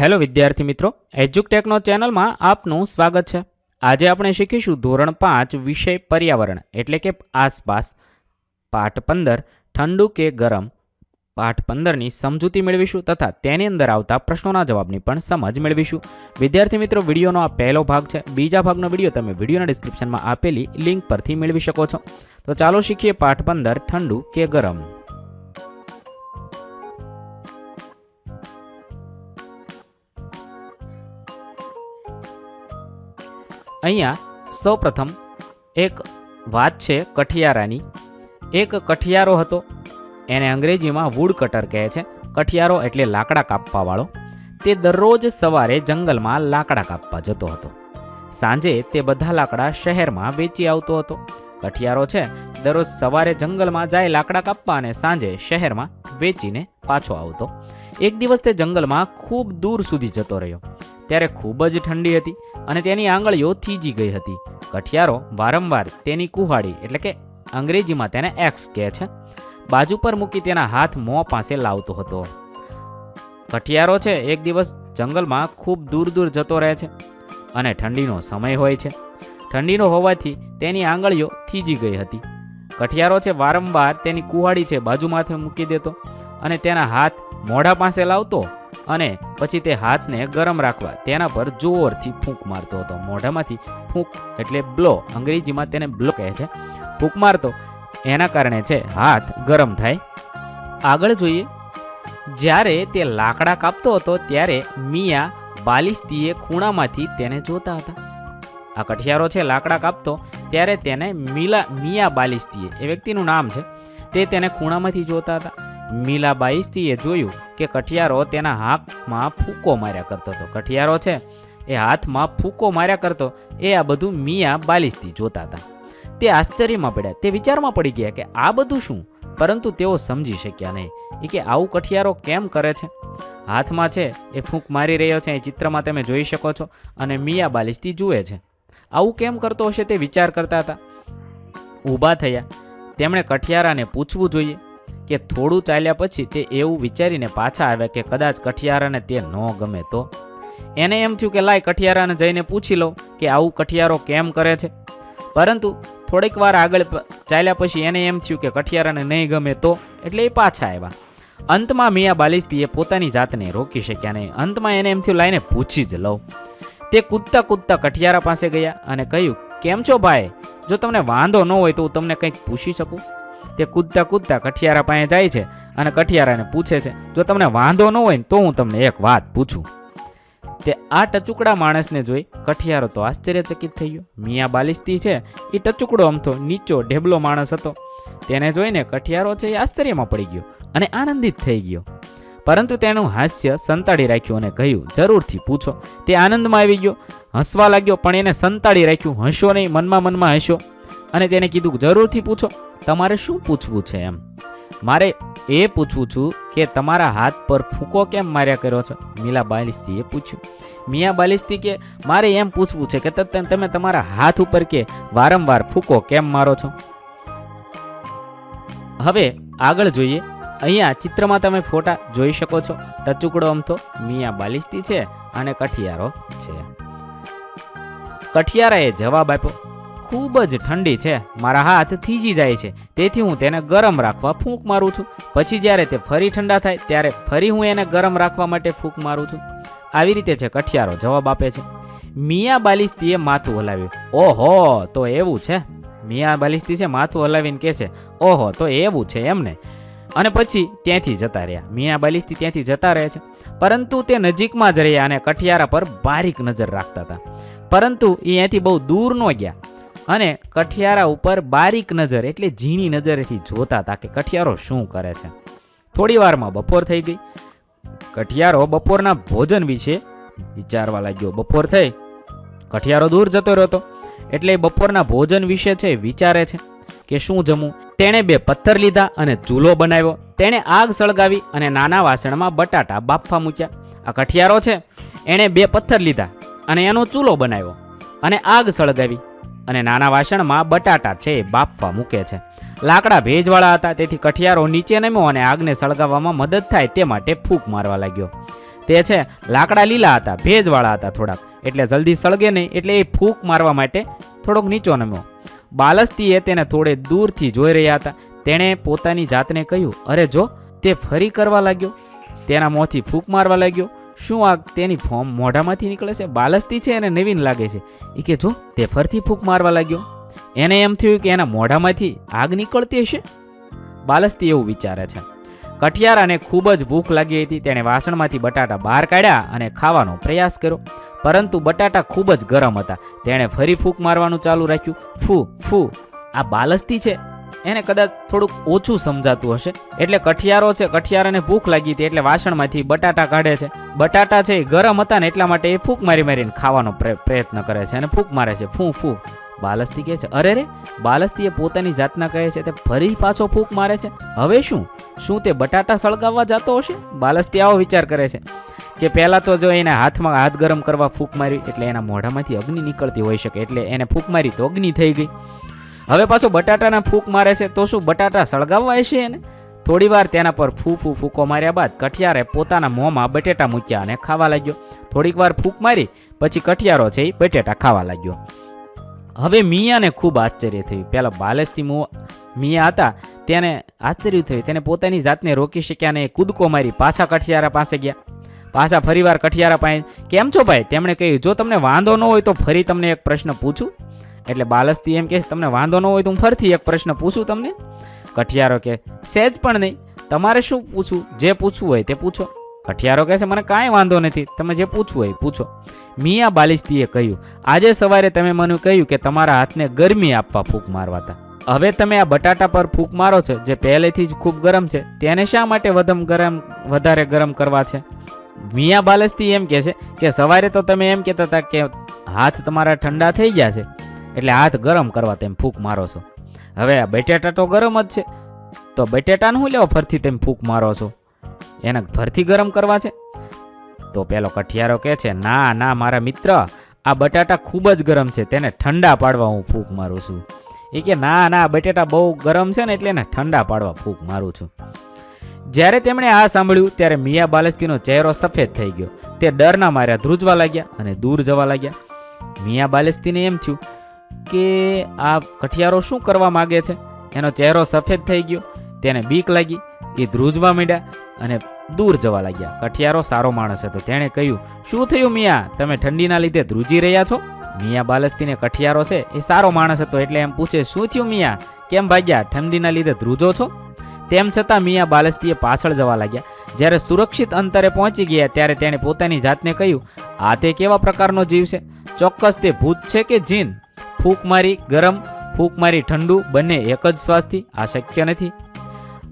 Hello વિદ્યાર્થી મિત્રો, એજ્યુકટેકનો ચેનલમાં આપનું સ્વાગત છે। આજે આપણે શીખીશું ધોરણ 5 વિષય પર્યાવરણ એટલે કે આસપાસ પાઠ 15 ઠંડુ કે ગરમ। પાઠ 15ની સમજૂતી મેળવીશું તથા તેની અંદર આવતા પ્રશ્નોના જવાબની પણ સમજ મેળવીશું। વિદ્યાર્થી મિત્રો, વિડીયોનો આ પહેલો ભાગ છે। બીજા ભાગનો વિડીયો તમે વિડીયોના ડિસ્ક્રિપ્શનમાં આપેલી લિંક પરથી મેળવી શકો છો। તો ચાલો શીખીએ પાઠ 15 ઠંડુ કે ગરમ। અહીંયા સૌપ્રથમ એક વાત છે કઠિયારાની। એક કઠિયારો હતો, એને અંગ્રેજીમાં વુડ કટર કહે છે। કઠિયારો એટલે લાકડા કાપવાવાળો। તે દરરોજ સવારે જંગલમાં લાકડા કાપવા જતો હતો। સાંજે તે બધા લાકડા શહેરમાં વેચી આવતો હતો। કઠિયારો છે દરરોજ સવારે જંગલમાં જાય લાકડા કાપવા અને સાંજે શહેરમાં વેચીને પાછો આવતો। એક દિવસ તે જંગલમાં ખૂબ દૂર સુધી જતો રહ્યો। ત્યારે ખૂબ જ ઠંડી હતી અને તેની આંગળીઓ થીજી ગઈ હતી। કઠિયારો વારંવાર તેની કુહાડી એટલે કે અંગ્રેજીમાં તેને એક્સ કહે છે બાજુ પર મૂકી તેના હાથ મોં પાસે લાવતો હતો। કઠિયારો છે એક દિવસ જંગલમાં ખૂબ દૂર દૂર જતો રહે છે અને ઠંડીનો સમય હોય છે। ઠંડીનો હોવાથી તેની આંગળીઓ થીજી ગઈ હતી। કઠિયારો છે વારંવાર તેની કુહાડી છે બાજુમાંથી મૂકી દેતો અને તેના હાથ મોઢા પાસે લાવતો અને પછી તે હાથને ગરમ રાખવા તેના પર જોરથી ફૂંક મારતો હતો। મોઢામાંથી ફૂંક એટલે બ્લો, અંગ્રેજીમાં તેને બ્લો કહે છે। ફૂંક મારતો એના કારણે છે હાથ ગરમ થાય। આગળ જોઈએ, જ્યારે તે લાકડા કાપતો હતો ત્યારે મિયા બાલિસ્તીએ ખૂણામાંથી તેને જોતા હતા। આ કઠિયારો છે લાકડા કાપતો ત્યારે તેને મિયા બાલિસ્તીએ, એ વ્યક્તિનું નામ છે, તે તેને ખૂણામાંથી જોતા હતા। મીલા બાલિસ્તીએ જોયું કે કઠિયારો તેના હાથમાં ફૂંકો માર્યા કરતો હતો। કઠિયારો છે એ હાથમાં ફૂંકો માર્યા કરતો, એ આ બધું મિયા બાલિસ્તી જોતા હતા। તે આશ્ચર્યમાં પડ્યા, તે વિચારમાં પડી ગયા કે આ બધું શું, પરંતુ તેઓ સમજી શક્યા નહીં કે આવું કઠિયારો કેમ કરે છે। હાથમાં છે એ ફૂંક મારી રહ્યો છે, એ ચિત્રમાં તમે જોઈ શકો છો અને મિયા બાલિસ્તી જુએ છે। આવું કેમ કરતો હશે તે વિચાર કરતા હતા। ઊભા થયા, તેમણે કઠિયારાને પૂછવું જોઈએ કે થોડું ચાલ્યા પછી તે એવું વિચારીને પાછા આવ્યા કે કદાચ કઠિયારાને તે ન ગમે તો। એને એમ થયું કે લાય કઠિયારાને જઈને પૂછી લઉં કે આવું કઠિયારો કેમ કરે છે। પરંતુ થોડીક વાર આગળ ચાલ્યા પછી એને એમ થયું કે કઠિયારાને નહીં ગમે તો, એટલે એ પાછા આવ્યા। અંતમાં મિયા બાલિસ્તીએ પોતાની જાતને રોકી શક્યા નહીં। અંતમાં એને એમ થયું લાઈને પૂછી જ લઉં। તે કૂદતા કૂદતા કઠિયારા પાસે ગયા અને કહ્યું, કેમ છો ભાઈ? જો તમને વાંધો ન હોય તો હું તમને કંઈક પૂછી શકું? તે કૂદતા કૂદતા કઠિયારા પાસે જાય છે અને કઠિયારાને પૂછે છે, જો તમને વાંધો ન હોય તો હું તમને એક વાત પૂછું। તે આ ટચુકડા માણસને જોઈ કઠિયારો તો આશ્ચર્યચકિત થઈ ગયો। મિયા બાલિસ્તી છે એ ટચુકડો અમથો નીચો ઢેબલો માણસ હતો। તેને જોઈને કઠિયારો છે એ આશ્ચર્યમાં પડી ગયો અને આનંદિત થઈ ગયો, પરંતુ તેનું હાસ્ય સંતાડી રાખ્યું અને કહ્યું, જરૂરથી પૂછો। તે આનંદમાં આવી ગયો, હસવા લાગ્યો, પણ એને સંતાડી રાખ્યું, હસ્યો નહીં, મનમાં હસ્યો અને તેને કીધું, જરૂરથી પૂછો, તમારે શું પૂછવું છે? એમ મારે એ પૂછવું છું કે તમારા હાથ પર ફૂંકો કેમ માર્યા કર્યો છો? મિલા બાલિસ્તીએ પૂછ્યું। મિયા બાલિસ્તી કે મારે એમ પૂછવું છે કે તમે તમારા હાથ ઉપર કે વારંવાર ફૂંકો કેમ મારો છો? હવે આગળ જોઈએ, અહીંયા ચિત્રમાં તમે ફોટા જોઈ શકો છો। ટચુકડો અમથો મિયા બાલિસ્તી છે અને કઠિયારો છે। કઠિયારાએ જવાબ આપ્યો, ખૂબ જ ઠંડી છે, મારા હાથ થીજી જાય છે, તેથી હું તેને ગરમ રાખવા ફૂંક મારું છું। પછી જ્યારે તે ફરી ઠંડા થાય ત્યારે ફરી હું એને ગરમ રાખવા માટે ફૂંક મારું છું। આવી રીતે છે કઠિયારો જવાબ આપે છે। મિયા બાલિસ્તીએ માથું હલાવ્યું, ઓહો તો એવું છે? મિયા બાલિસ્તી છે માથું હલાવીને કહે છે, ઓહો તો એવું છે એમને? અને પછી ત્યાંથી જતા રહ્યા। મિયા બાલિસ્તી ત્યાંથી જતા રહે છે, પરંતુ તે નજીકમાં જ રહ્યા અને કઠિયારા પર બારીક નજર રાખતા હતા, પરંતુ એ અહીંયાથી બહુ દૂર ન ગયા અને કઠિયારા ઉપર બારીક નજર એટલે ઝીણી નજરેથી જોતા હતા કે કઠિયારો શું કરે છે। થોડી વારમાં બપોર થઈ ગઈ। કઠિયારો બપોરના ભોજન વિશે વિચારવા લાગ્યો। બપોર થઈ, કઠિયારો દૂર જતો રહ્યો હતો એટલે બપોરના ભોજન વિશે છે વિચારે છે કે શું જમવું। તેણે 2 પથ્થર લીધા અને ચૂલો બનાવ્યો। તેણે આગ સળગાવી અને નાના વાસણમાં બટાટા બાફવા મૂક્યા। આ કઠિયારો છે એણે 2 પથ્થર લીધા અને એનો ચૂલો બનાવ્યો અને આગ સળગાવી અને નાના વાસણમાં બટાટા છે બાફવા મૂકે છે। લાકડા ભેજવાળા હતા, તેથી કઠિયારો નીચે નમ્યો અને આગને સળગાવવામાં મદદ થાય તે માટે ફૂંક મારવા લાગ્યો। તે છે લાકડા લીલા હતા, ભેજવાળા હતા થોડાક, એટલે જલ્દી સળગે નહીં, એટલે એ ફૂંક મારવા માટે થોડોક નીચો નમ્યો. બાલસ્તીએ તેને થોડે દૂરથી જોઈ રહ્યા હતા. તેણે પોતાની જાતને કહ્યું, અરે જો, તે ફરી કરવા લાગ્યો, તેના મોંથી ફૂંક મારવા લાગ્યો. શું આ તેની ફોર્મ મોઢામાંથી નીકળે છે? બાલસ્તી છે એને નવીન લાગે છે. એ કે જો, તે ફરથી ફૂંક મારવા લાગ્યો. એને એમ થયું કે એના મોઢામાંથી આગ નીકળતી હશે. બાલસ્તી એવું વિચારે છે. કઠિયારાને ખૂબ જ ભૂખ લાગી હતી. તેણે વાસણમાંથી બટાટા બહાર કાઢ્યા અને ખાવાનો પ્રયાસ કર્યો, પરંતુ બટાટા ખૂબ જ ગરમ હતા. તેણે ફરી ફૂંક મારવાનું ચાલુ રાખ્યું. ફૂ ફૂ. આ બાલસ્તી છે એને કદાચ થોડુંક ઓછું સમજાતું હશે. એટલે કઠિયારો છે, કઠિયારાને ભૂખ લાગી હતી એટલે વાસણમાંથી બટાટા કાઢે છે. બટાટા છે એ ગરમ હતા ને એટલા માટે એ ફૂંક મારી મારીને ખાવાનો પ્રયત્ન કરે છે અને ફૂંક મારે છે. ફૂ ફૂ. બાલસ્તી કહે છે, અરે રે, બાલસ્તીએ પોતાની જાતના કહે છે તે ફરી પાછો ફૂંક મારે છે. હવે શું તે બટાટા સળગાવવા જતો હશે? બાલસ્તી આવો વિચાર કરે છે કે પહેલાં તો જો એના હાથમાં હાથ ગરમ કરવા ફૂંક મારી એટલે એના મોઢામાંથી અગ્નિ નીકળતી હોઈ શકે, એટલે એને ફૂંક મારી તો અગ્નિ થઈ ગઈ. હવે પાછો બટાટાના ફૂંક મારે છે તો શું બટાટા સળગાવવા હશે એને? થોડી વાર તેના પર ફૂંકો માર્યા બાદ કઠિયારે પોતાના મોંમાં બટેટા મૂક્યા અને ખાવા લાગ્યો. થોડીક વાર ફૂંક મારી પછી કઠિયારો છે એ બટેટા ખાવા લાગ્યો. હવે મિયાને ખૂબ આશ્ચર્ય થયું. પહેલાં બાલસ્તી મિયા હતા તેને આશ્ચર્ય થયું. તેને પોતાની જાતને રોકી શક્યા ને કૂદકો મારી પાછા કઠિયારા પાસે ગયા. પાછા ફરીવાર કઠિયારા પાસે, કેમ છો ભાઈ? તેમણે કહ્યું, જો તમને વાંધો ન હોય તો ફરી તમને એક પ્રશ્ન પૂછું. એટલે બાલસ્તી એમ કહે છે, તમને વાંધો ન હોય તો હું ફરીથી એક પ્રશ્ન પૂછું તમને? કઠિયારો કહે, સહેજ પણ નહીં, તમારે શું પૂછવું? જે પૂછવું હોય તે પૂછો. કઠિયારો કહે છે, મને કાંઈ વાંધો નથી, તમે જે પૂછવું હોય પૂછો. મિયા બાલસ્તીએ કહ્યું, આજે સવારે તમે મને કહ્યું કે તમારા હાથને ગરમી આપવા ફૂંક મારવા હતા. હવે તમે આ બટાટા પર ફૂંક મારો છો જે પહેલેથી જ ખૂબ ગરમ છે, તેને શા માટે વધારે ગરમ કરવા છે? મિયા બાલસ્તી એમ કહે છે કે સવારે તો તમે એમ કહેતા હતા કે હાથ તમારા ઠંડા થઈ ગયા છે એટલે હાથ ગરમ કરવા તેમ ફૂંક મારો છો. હવે આ બટેટા તો ગરમ જ છે, તો બટેટાને શું લેવો ફરથી તેમ ફૂંક મારો છો? એને ફરથી ગરમ કરવા છે? તો પેલો કઠિયારો કહે છે, ના મારા મિત્ર, આ બટાટા ખૂબ જ ગરમ છે, તેને ઠંડા પાડવા હું ફૂંક મારું છું. એ કે ના, બટેટા બહુ ગરમ છે ને એટલે એને ઠંડા પાડવા ફૂંક મારું છું. જ્યારે તેમણે આ સાંભળ્યું ત્યારે મિયા બાલસ્તીનો ચહેરો સફેદ થઈ ગયો. તે ડરના માર્યા ધ્રુજવા લાગ્યા અને દૂર જવા લાગ્યા. મિયા બાલસ્તીને એમ થયું કે આ કઠિયારો શું કરવા માગે છે? એનો ચહેરો સફેદ થઈ ગયો. તેને બીક લાગી. એ ધ્રુજવા માંડ્યા અને દૂર જવા લાગ્યા. કઠિયારો સારો માણસ હતો. તેણે કહ્યું, શું થયું મિયા? તમે ઠંડીના લીધે ધ્રુજી રહ્યા છો? મિયા બાલસ્તીને કઠિયારો છે એ સારો માણસ હતો એટલે એમ પૂછે, શું થયું મિયા? કેમ ભાગ્યા? ઠંડીના લીધે ધ્રુજો છો? તેમ છતાં મિયા બાલસ્તીએ પાછળ જવા લાગ્યા. જ્યારે સુરક્ષિત અંતરે પહોંચી ગયા ત્યારે તેણે પોતાની જાતને કહ્યું, આ તે કેવા પ્રકારનો જીવ છે? ચોક્કસ તે ભૂત છે કે જીન? ફૂંક મારી ગરમ, ફૂંક મારી ઠંડુ, બંને એક જ શ્વાસથી? આ શક્ય નથી.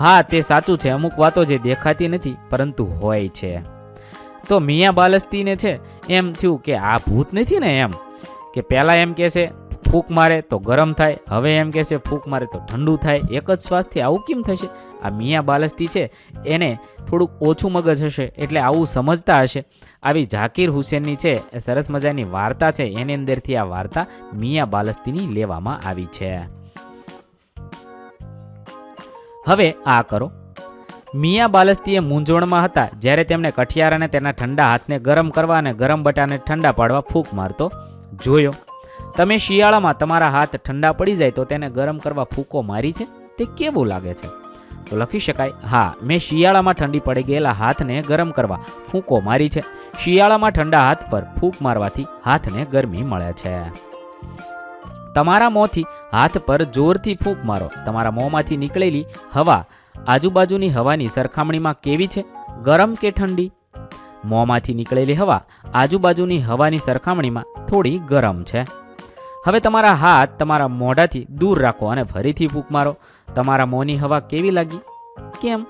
હા, તે સાચું છે, અમુક વાતો જે દેખાતી નથી પરંતુ હોય છે. તો મિયા બાલસ્તીને છે એમ થયું કે આ ભૂત નથી ને, એમ કે પહેલાં એમ કહે છે ફૂંક મારે તો ગરમ થાય, હવે એમ કહે છે ફૂંક મારે તો ઠંડુ થાય, એક જ શ્વાસથી આવું કેમ થશે? આ મિયા બાલસ્તી છે એને થોડુંક ઓછું મગજ હશે એટલે આવું સમજતા હશે. આવી ઝાકીર હુસેનની છે એ સરસ મજાની વાર્તા છે, એની અંદરથી આ વાર્તા મિયા બાલસ્તીની લેવામાં આવી છે. હવે આ કરો. મિયા બાલસ્તીએ મૂંઝવણમાં હતા જ્યારે તેમણે કઠિયારાને તેના ઠંડા હાથને ગરમ કરવા અને ગરમ બટાને ઠંડા પાડવા ફૂંક મારતો જોયો. તમે શિયાળામાં તમારા હાથ ઠંડા પડી જાય તો તેને ગરમ કરવા ફૂંકો મારી છે? તે કેવું લાગે છે? તો લખી શકાય, હા, મેં શિયાળામાં ઠંડી પડી ગયેલા હાથને ગરમ કરવા ફૂંકો મારી છે. શિયાળામાં ઠંડા હાથ પર ફૂંક મારવાથી હાથને ગરમી મળે છે. તમારા મોંથી હાથ પર જોરથી ફૂંક મારો. તમારા મોંમાંથી નીકળેલી હવા આજુબાજુની હવાની સરખામણીમાં કેવી છે? ગરમ કે ઠંડી? મોંમાંથી નીકળેલી હવા આજુબાજુની હવાની સરખામણીમાં થોડી ગરમ છે. હવે તમારા હાથ તમારા મોઢાથી દૂર રાખો અને ફરીથી ફૂંક મારો. તમારા મોંની હવા કેવી લાગી? કેમ?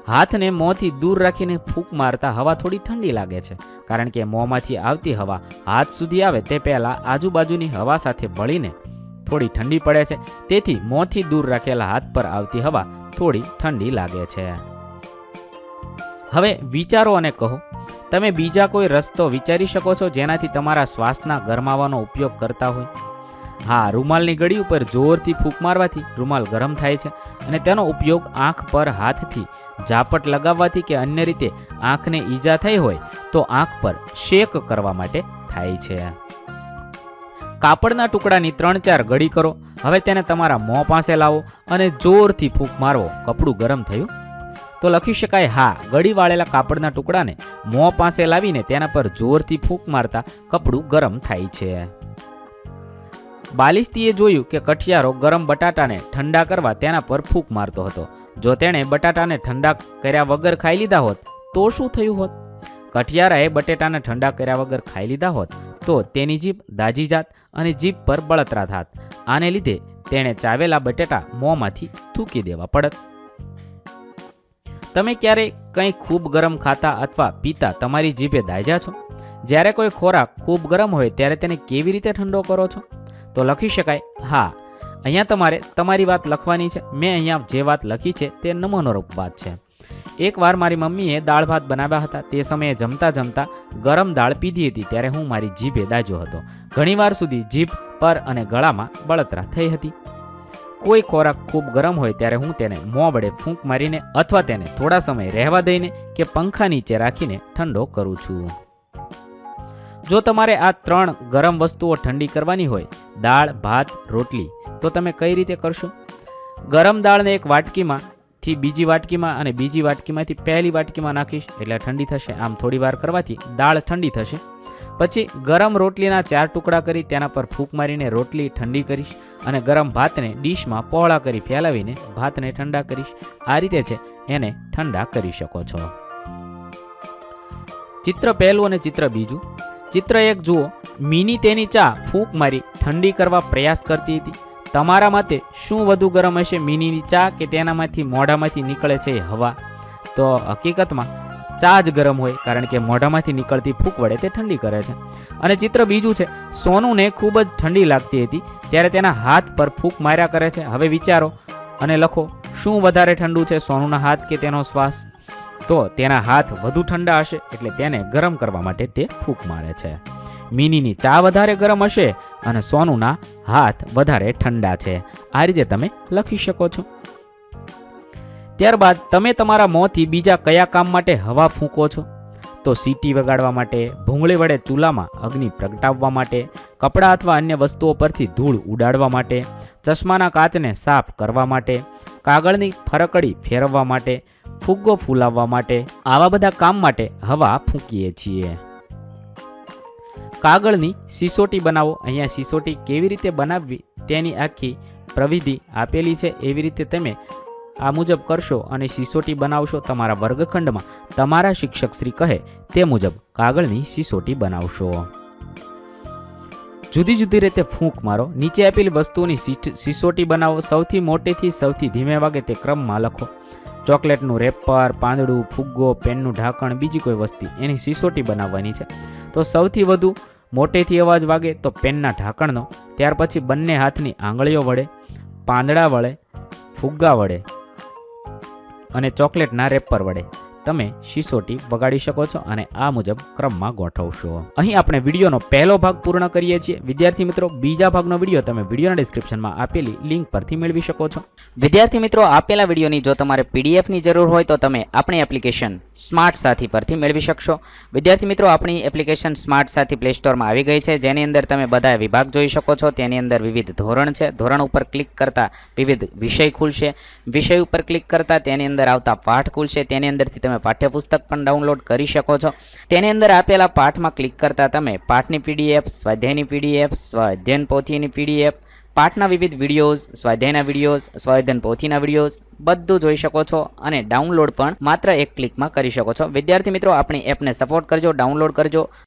હાથને મોંથી દૂર રાખીને ફૂંક મારતા હવા થોડી ઠંડી લાગે છે, કારણ કે મોંમાંથી આવતી હવા હાથ સુધી આવે તે પહેલાં આજુબાજુની હવા સાથે ભળીને થોડી ઠંડી પડે છે. તેથી મોંથી દૂર રાખેલા હાથ પર આવતી હવા થોડી ઠંડી લાગે છે. હવે વિચારો અને કહો, તમે બીજા કોઈ રસ્તો વિચારી શકો છો જેનાથી તમારા શ્વાસના ગરમાવાનો ઉપયોગ કરતા હોય? હા, રૂમાલની ગળી ઉપર જોરથી ફૂંક મારવાથી રૂમાલ ગરમ થાય છે અને તેનો ઉપયોગ આંખ પર હાથથી ઝાપટ લગાવવાથી કે અન્ય રીતે આંખને ઈજા થઈ હોય તો આંખ પર શેક કરવા માટે થાય છે. કાપડના ટુકડાની 3-4 ગળી કરો. હવે તેને તમારા મોં પાસે લાવો અને જોરથી ફૂંક મારવો. કપડું ગરમ થયું? તો લખી શકાય હા, ગળી વાળેલા કાપડના ટુકડાને મોં પાસે લાવીને તેના પર જોરથી ફૂંક મારતા કપડું ગરમ થાય છે. બાલિસ્તીએ જોયું કે કઠિયારો ગરમ બટાટાને ઠંડા કરવા તેના પર ફૂંક મારતો હતો. જો તેણે બટાટાને ઠંડા કર્યા વગર ખાઈ લીધા હોત તો શું થયું હોત? કઠિયારાએ બટેટાને ઠંડા કર્યા વગર ખાઈ લીધા હોત તો તેની જીભ દાજી જાત અને જીભ પર બળતરા થાત. આને લીધે તેણે ચાવેલા બટેટા મોંમાંથી થૂકી દેવા પડત. તમે ક્યારેય કંઈ ખૂબ ગરમ ખાતા અથવા પીતા તમારી જીભે દાઝ્યા છો? જ્યારે કોઈ ખોરાક ખૂબ ગરમ હોય ત્યારે તેને કેવી રીતે ઠંડો કરો છો? તો લખી શકાય હા. અહીંયા તમારે તમારી વાત લખવાની છે. મેં અહીંયા જે વાત લખી છે તે નમૂનારૂપ વાત છે. એકવાર મારી મમ્મીએ દાળ ભાત બનાવ્યા હતા. તે સમયે જમતા જમતા ગરમ દાળ પીધી હતી ત્યારે હું મારી જીભે દાઝ્યો હતો. ઘણીવાર સુધી જીભ પર અને ગળામાં બળતરા થઈ હતી. કોઈ ખોરાક ખૂબ ગરમ હોય ત્યારે હું તેને મોં વડે ફૂંક મારીને અથવા તેને થોડા સમય રહેવા દઈને કે પંખા નીચે રાખીને ઠંડો કરું છું. જો તમારે આ 3 ગરમ વસ્તુઓ ઠંડી કરવાની હોય, દાળ, ભાત, રોટલી, તો તમે કઈ રીતે કરશો? ગરમ દાળને એક વાટકીમાંથી બીજી વાટકીમાં અને બીજી વાટકીમાંથી પહેલી વાટકીમાં નાખીશ એટલે ઠંડી થશે. આમ થોડી વાર કરવાથી દાળ ઠંડી થશે. પછી ગરમ રોટલીના 4 ટુકડા કરી તેના પર ફૂંક મારીને રોટલી ઠંડી કરીશ અને ગરમ ભાતને ડીશમાં પહોળા કરી ફેલાવીને ભાતને ઠંડા કરીશ. આ રીતે છે એને ઠંડા કરી શકો છો. ચિત્ર પહેલું અને ચિત્ર બીજું. ચિત્ર 1 જુઓ. મિની તેની ચા ફૂંક મારી ઠંડી કરવા પ્રયાસ કરતી હતી. તમારા માટે શું વધુ ગરમ હશે, મિનીની ચા કે તેનામાંથી મોઢામાંથી નીકળે છે હવા? તો હકીકતમાં ચા જ ગરમ હોય, કારણ કે મોઢામાંથી નીકળતી ફૂંક વડે તે ઠંડી કરે છે. અને ચિત્ર બીજું છે. સોનુને ખૂબ જ ઠંડી લાગતી હતી ત્યારે તેના હાથ પર ફૂંક માર્યા કરે છે. હવે વિચારો અને લખો, શું વધારે ઠંડુ છે, સોનુના હાથ કે તેનો શ્વાસ? તો તેના હાથ વધુ ઠંડા હશે એટલે તેને ગરમ કરવા માટે તે ફૂંક મારે છે. મિનીની ચા વધારે ગરમ હશે અને સોનુના હાથ વધારે ઠંડા છે. આ રીતે તમે લખી શકો છો. ત્યારબાદ તમે તમારા મોંથી બીજા કયા કામ માટે હવા ફૂંકો છો? તો સીટી વગાડવા માટે, ભૂંગળી વડે ચૂલામાં અગ્નિ પ્રગટાવવા માટે, કપડાં અથવા અન્ય વસ્તુઓ પરથી ધૂળ ઉડાડવા માટે, ચશ્માના કાચને સાફ કરવા માટે, કાગળની ફરકડી ફેરવવા માટે, ફુગ્ગો ફૂલાવવા માટે, આવા બધા કામ માટે હવા ફૂંકીએ છીએ. કાગળની સિસોટી બનાવો. અહીંયા સિસોટી કેવી રીતે બનાવવી તેની આખી પ્રવિધિ આપેલી છે. એવી રીતે તમે આ મુજબ કરશો અને સિસોટી બનાવશો. તમારા વર્ગખંડમાં તમારા શિક્ષક શ્રી કહે તે મુજબ કાગળની સિસોટી બનાવશો. જુદી જુદી રીતે ફૂંક મારો. નીચે આપેલી વસ્તુઓની સિસોટી બનાવો. સૌથી મોટેથી સૌથી ધીમે વાગે તે ક્રમમાં લખો. ચોકલેટનું રેપર, પાંદડું, ફુગ્ગો, પેનનું ઢાંકણ, બીજી કોઈ વસ્તુ એની સિસોટી બનાવવાની છે. તો સૌથી વધુ મોટેથી અવાજ વાગે તો પેનના ઢાંકણનો, ત્યાર પછી બંને હાથની આંગળીઓ વડે, પાંદડા વડે, ફુગ્ગા વડે અને ચોકલેટના રેપર વડે તમે સિસોટી વગાડી શકો છો અને આ મુજબ ક્રમમાં ગોઠવશો. અહીં આપણે વિડીયોનો પહેલો ભાગ પૂર્ણ કરીએ છીએ. વિદ્યાર્થી મિત્રો, બીજા ભાગનો વિડીયો તમે વિડીયોના ડિસ્ક્રિપ્શનમાં આપેલી લિંક પરથી મેળવી શકો છો. વિદ્યાર્થી મિત્રો, આપેલા વિડીયોની જો તમારે પીડીએફની જરૂર હોય તો તમે આપણી એપ્લિકેશન સ્માર્ટ સાથી પરથી મેળવી શકશો. વિદ્યાર્થી મિત્રો, આપણી એપ્લિકેશન સ્માર્ટ સાથી પ્લે સ્ટોરમાં આવી ગઈ છે, જેની અંદર તમે બધા વિભાગ જોઈ શકો છો. તેની અંદર વિવિધ ધોરણ છે. ધોરણ ઉપર ક્લિક કરતા વિવિધ વિષય ખુલશે. વિષય ઉપર ક્લિક કરતા તેની અંદર આવતા પાઠ ખુલશે. તેની અંદરથી તમે પાઠ્યપુસ્તક પણ ડાઉનલોડ કરી શકો છો. તેની અંદર આપેલા પાઠમાં ક્લિક કરતા તમે પાઠની પીડીએફ, સ્વાધ્યાયની પીડીએફ, સ્વાધ્યાયન પોથીની પીડીએફ, પાઠના વિવિધ વિડીયોઝ, સ્વાધ્યાયના વિડીયોઝ, સ્વાધ્યાયન પોથીના વિડીયોઝ બધું જોઈ શકો છો અને ડાઉનલોડ પણ માત્ર એક ક્લિકમાં કરી શકો છો. વિદ્યાર્થી મિત્રો, આપણી એપને સપોર્ટ કરજો, ડાઉનલોડ કરજો